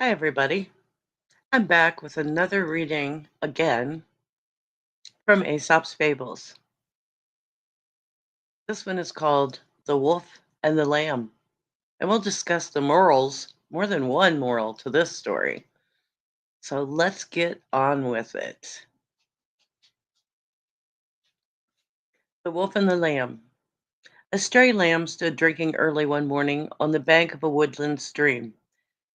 Hi, everybody. I'm back with another reading again from Aesop's Fables. This one is called The Wolf and the Lamb, and we'll discuss the morals, more than one moral to this story. So let's get on with it. The Wolf and the Lamb. A stray lamb stood drinking early one morning on the bank of a woodland stream.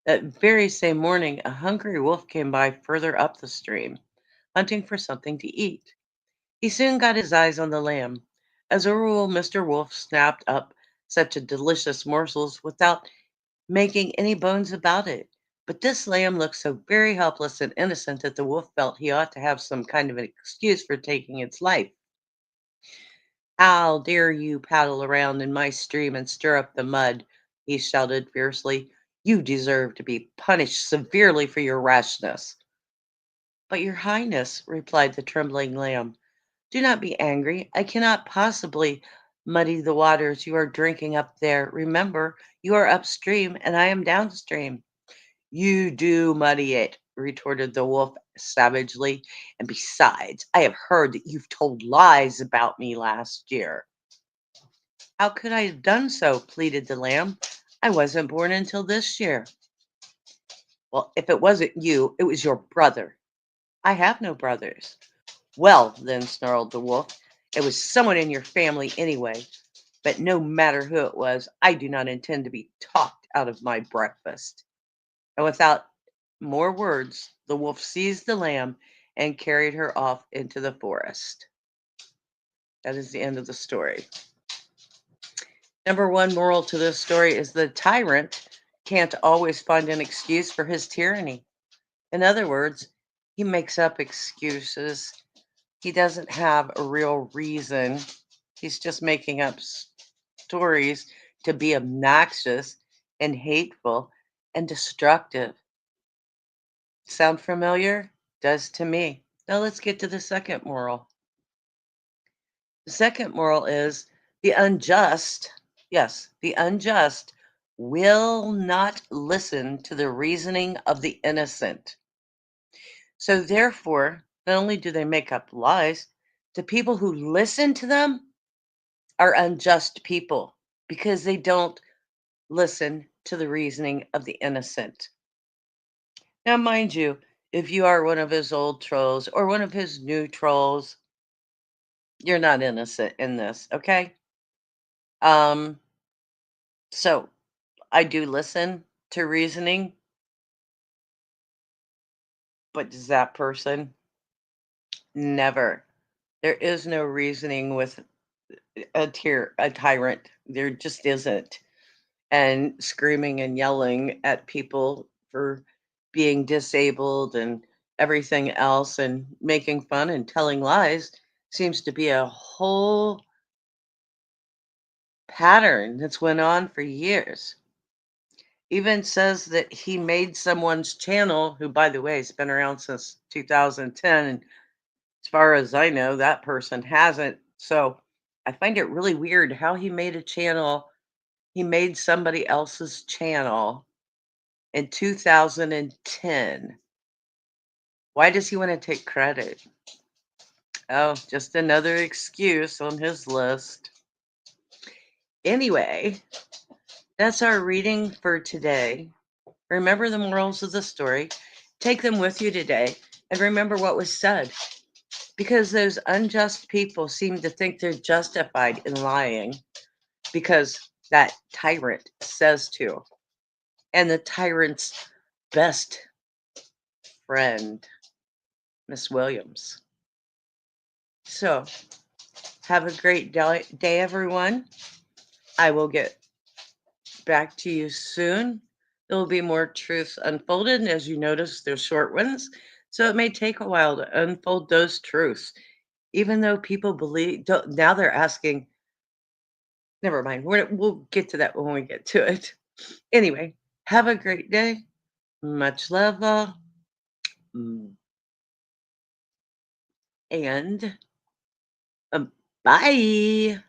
That very same morning, a hungry wolf came by further up the stream, hunting for something to eat. He soon got his eyes on the lamb. As a rule, Mr. Wolf snapped up such a delicious morsels without making any bones about it. But this lamb looked so very helpless and innocent that the wolf felt he ought to have some kind of an excuse for taking its life. "How dare you paddle around in my stream and stir up the mud?" he shouted fiercely. "You deserve to be punished severely for your rashness." "But, your highness," replied the trembling lamb, "do not be angry. I cannot possibly muddy the waters you are drinking up there. Remember, you are upstream and I am downstream." "You do muddy it," retorted the wolf savagely. "And besides, I have heard that you've told lies about me last year." "How could I have done so?" pleaded the lamb. "I wasn't born until this year." "Well, if it wasn't you, it was your brother." "I have no brothers." "Well, then," snarled the wolf, "it was someone in your family anyway. But no matter who it was, I do not intend to be talked out of my breakfast." And without more words, the wolf seized the lamb and carried her off into the forest. That is the end of the story. Number one moral to this story is the tyrant can't always find an excuse for his tyranny. In other words, he makes up excuses. He doesn't have a real reason. He's just making up stories to be obnoxious and hateful and destructive. Sound familiar? Does to me. Now let's get to the second moral. The second moral is the unjust, yes, the unjust will not listen to the reasoning of the innocent. So therefore, not only do they make up lies, the people who listen to them are unjust people because they don't listen to the reasoning of the innocent. Now, mind you, if you are one of his old trolls or one of his new trolls, you're not innocent in this, okay? Um, so I do listen to reasoning, but does that person? Never. There is no reasoning with a tyrant. There just isn't. And screaming and yelling at people for being disabled and everything else and making fun and telling lies seems to be a whole pattern that's went on for years. Even says that he made someone's channel, who, by the way, has been around since 2010. And as far as I know, that person hasn't. So I find it really weird how he made a channel. He made somebody else's channel in 2010. Why does he want to take credit? Oh, just another excuse on his list. Anyway, that's our reading for today. Remember the morals of the story. Take them with you today and remember what was said. Because those unjust people seem to think they're justified in lying because that tyrant says to. And the tyrant's best friend, Miss Williams. So, have a great day, everyone. I will get back to you soon. There will be more truths unfolded. And as you notice, they're short ones. So it may take a while to unfold those truths. Even though people believe, now they're asking, never mind. We'll get to that when we get to it. Anyway, have a great day. Much love. Mm, and bye.